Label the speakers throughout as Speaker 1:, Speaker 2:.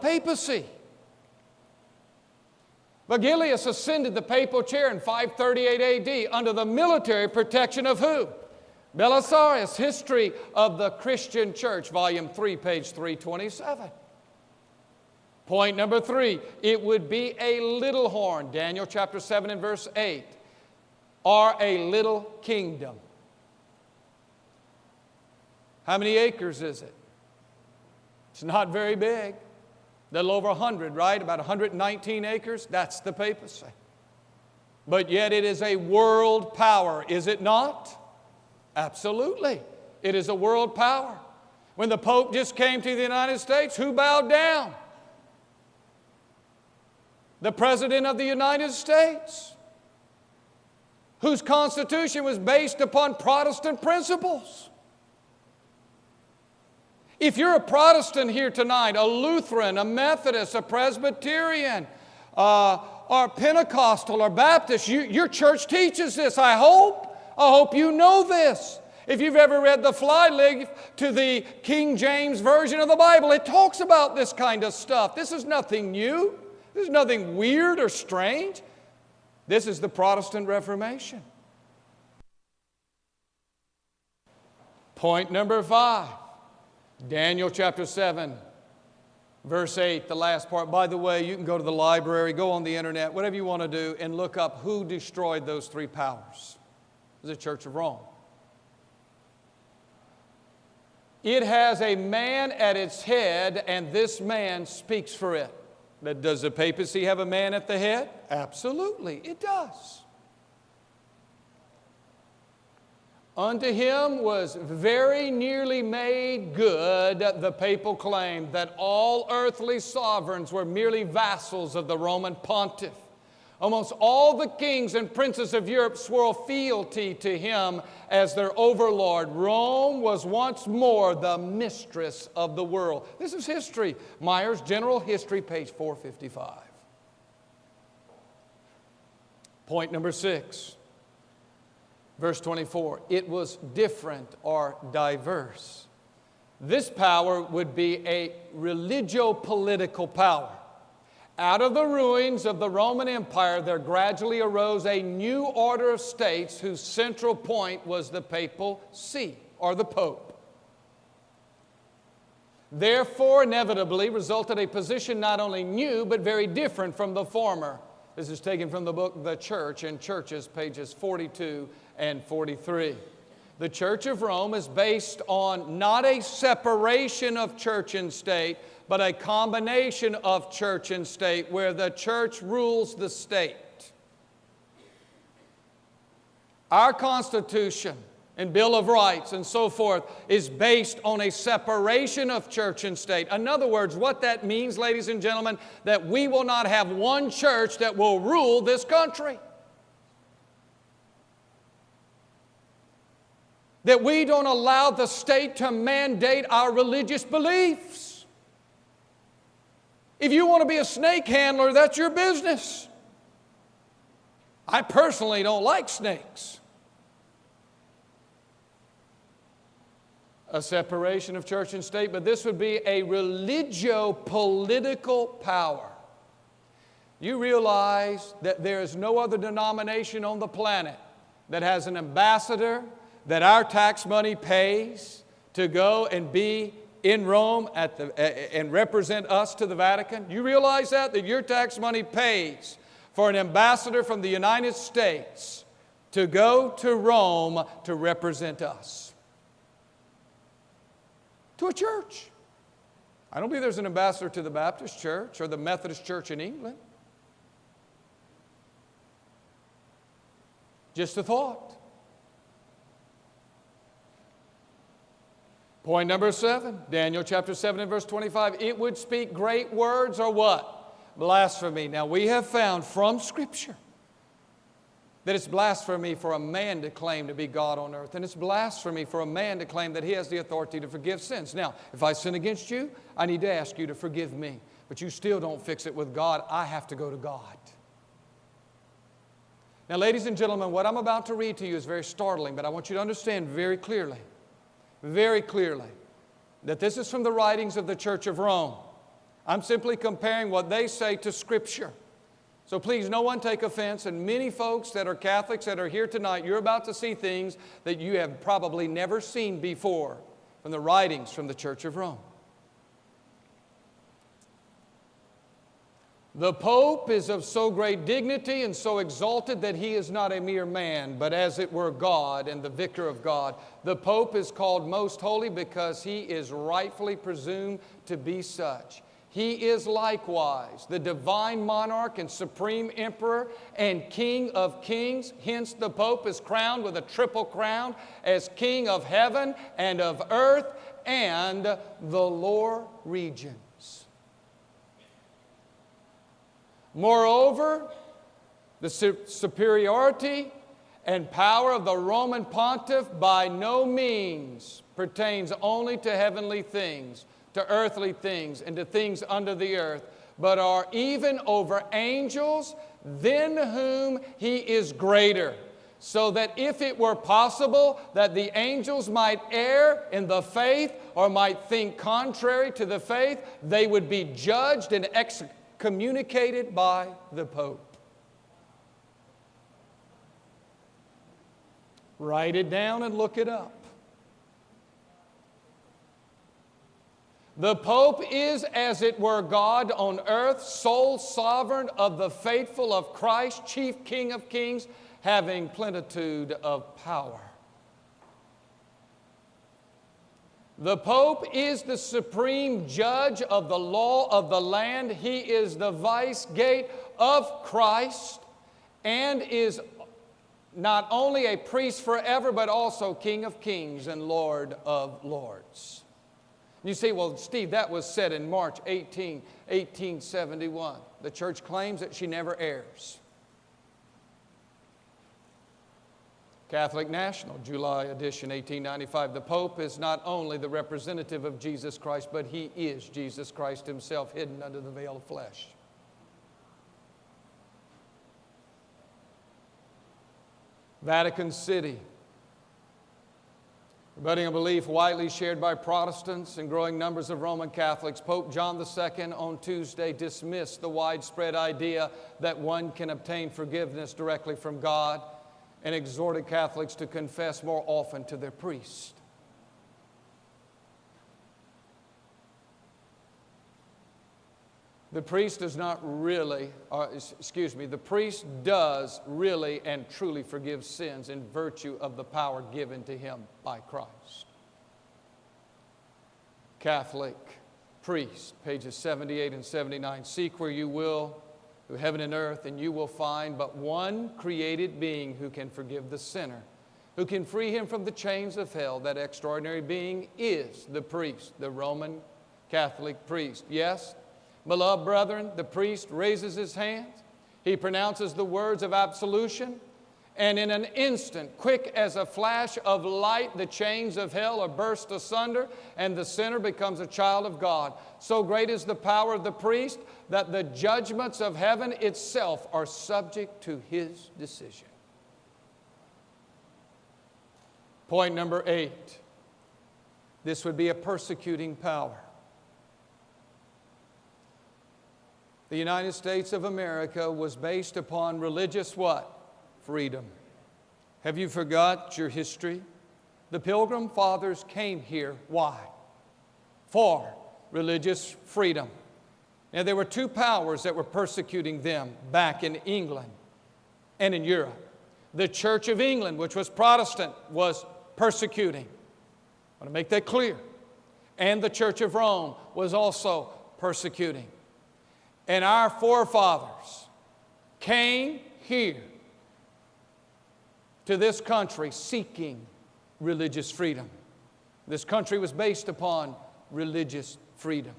Speaker 1: papacy. Vigilius ascended the papal chair in 538 A.D. under the military protection of who? Belisarius, History of the Christian Church, Volume 3, page 327. Point number 3, it would be a little horn, Daniel chapter 7 and verse 8, or a little kingdom. How many acres is it? It's not very big. A little over 100, right? About 119 acres. That's the papacy. But yet it is a world power, is it not? Absolutely. It is a world power. When the Pope just came to the United States, who bowed down? The President of the United States, whose Constitution was based upon Protestant principles. If you're a Protestant here tonight, a Lutheran, a Methodist, a Presbyterian, or Pentecostal or Baptist, your church teaches this, I hope you know this. If you've ever read the flyleaf to the King James Version of the Bible, it talks about this kind of stuff. This is nothing new. This is nothing weird or strange. This is the Protestant Reformation. Point number 5. Daniel chapter 7, verse 8, the last part. By the way, you can go to the library, go on the internet, whatever you want to do, and look up who destroyed those 3 powers. It was the Church of Rome. It has a man at its head, and this man speaks for it. Does the papacy have a man at the head? Absolutely, it does. Unto him was very nearly made good the papal claim that all earthly sovereigns were merely vassals of the Roman pontiff. Almost all the kings and princes of Europe swore fealty to him as their overlord. Rome was once more the mistress of the world. This is history. Myers General History, page 455. Point number 6. Verse 24, it was different or diverse. This power would be a religio-political power. Out of the ruins of the Roman Empire, there gradually arose a new order of states whose central point was the papal see, or the Pope. Therefore, inevitably resulted a position not only new, but very different from the former. This is taken from the book The Church and Churches, pages 42 and 43. The Church of Rome is based on not a separation of church and state, but a combination of church and state where the church rules the state. Our Constitution and Bill of Rights and so forth is based on a separation of church and state. In other words, what that means, ladies and gentlemen, that we will not have one church that will rule this country. That we don't allow the state to mandate our religious beliefs. If you want to be a snake handler, that's your business. I personally don't like snakes. A separation of church and state, but this would be a religio-political power. You realize that there is no other denomination on the planet that has an ambassador that our tax money pays to go and be in Rome and represent us to the Vatican? You realize that your tax money pays for an ambassador from the United States to go to Rome to represent us? To a church. I don't believe there's an ambassador to the Baptist Church or the Methodist Church in England. Just a thought. Point number 7, Daniel chapter 7 and verse 25. It would speak great words or what? Blasphemy. Now we have found from Scripture that it's blasphemy for a man to claim to be God on earth. And it's blasphemy for a man to claim that he has the authority to forgive sins. Now, if I sin against you, I need to ask you to forgive me. But you still don't fix it with God. I have to go to God. Now, ladies and gentlemen, what I'm about to read to you is very startling, but I want you to understand very clearly, that this is from the writings of the Church of Rome. I'm simply comparing what they say to Scripture. So please, no one take offense. And many folks that are Catholics that are here tonight, you're about to see things that you have probably never seen before from the writings from the Church of Rome. The Pope is of so great dignity and so exalted that he is not a mere man, but as it were God and the vicar of God. The Pope is called most holy because he is rightfully presumed to be such. He is likewise the divine monarch and supreme emperor and King of kings. Hence the Pope is crowned with a triple crown as King of heaven and of earth and the lower regions. Moreover, the superiority and power of the Roman pontiff by no means pertains only to heavenly things, to earthly things, and to things under the earth, but are even over angels, than whom he is greater. So that if it were possible that the angels might err in the faith or might think contrary to the faith, they would be judged and excommunicated by the Pope. Write it down and look it up. The Pope is, as it were, God on earth, sole sovereign of the faithful of Christ, chief King of kings, having plenitude of power. The Pope is the supreme judge of the law of the land. He is the vice-gate of Christ and is not only a priest forever, but also King of kings and Lord of lords. You say, well, Steve, that was said in March 1871. The church claims that she never errs. Catholic National, July edition, 1895. The Pope is not only the representative of Jesus Christ, but he is Jesus Christ himself, hidden under the veil of flesh. Vatican City. Budding a belief widely shared by Protestants and growing numbers of Roman Catholics, Pope John II on Tuesday dismissed the widespread idea that one can obtain forgiveness directly from God and exhorted Catholics to confess more often to their priest. The priest does really and truly forgive sins in virtue of the power given to him by Christ. Catholic priest, pages 78 and 79. Seek where you will, through heaven and earth, and you will find but one created being who can forgive the sinner, who can free him from the chains of hell. That extraordinary being is the priest, the Roman Catholic priest. Yes, beloved brethren, the priest raises his hands. He pronounces the words of absolution, and in an instant, quick as a flash of light, the chains of hell are burst asunder, and the sinner becomes a child of God. So great is the power of the priest that the judgments of heaven itself are subject to his decision. Point number 8. This would be a persecuting power. The United States of America was based upon religious what? Freedom. Have you forgot your history? The Pilgrim Fathers came here. Why? For religious freedom. Now, there were two powers that were persecuting them back in England and in Europe. The Church of England, which was Protestant, was persecuting. I want to make that clear. And the Church of Rome was also persecuting. And our forefathers came here to this country seeking religious freedom. This country was based upon religious freedom.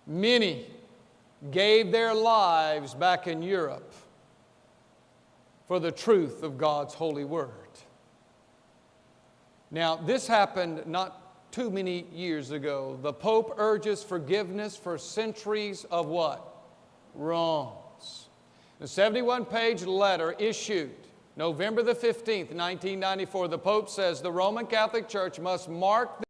Speaker 1: Many gave their lives back in Europe for the truth of God's holy word. Now, this happened not too many years ago. The Pope urges forgiveness for centuries of what? Wrongs. The 71-page letter issued November the 15th, 1994, the Pope says the Roman Catholic Church must mark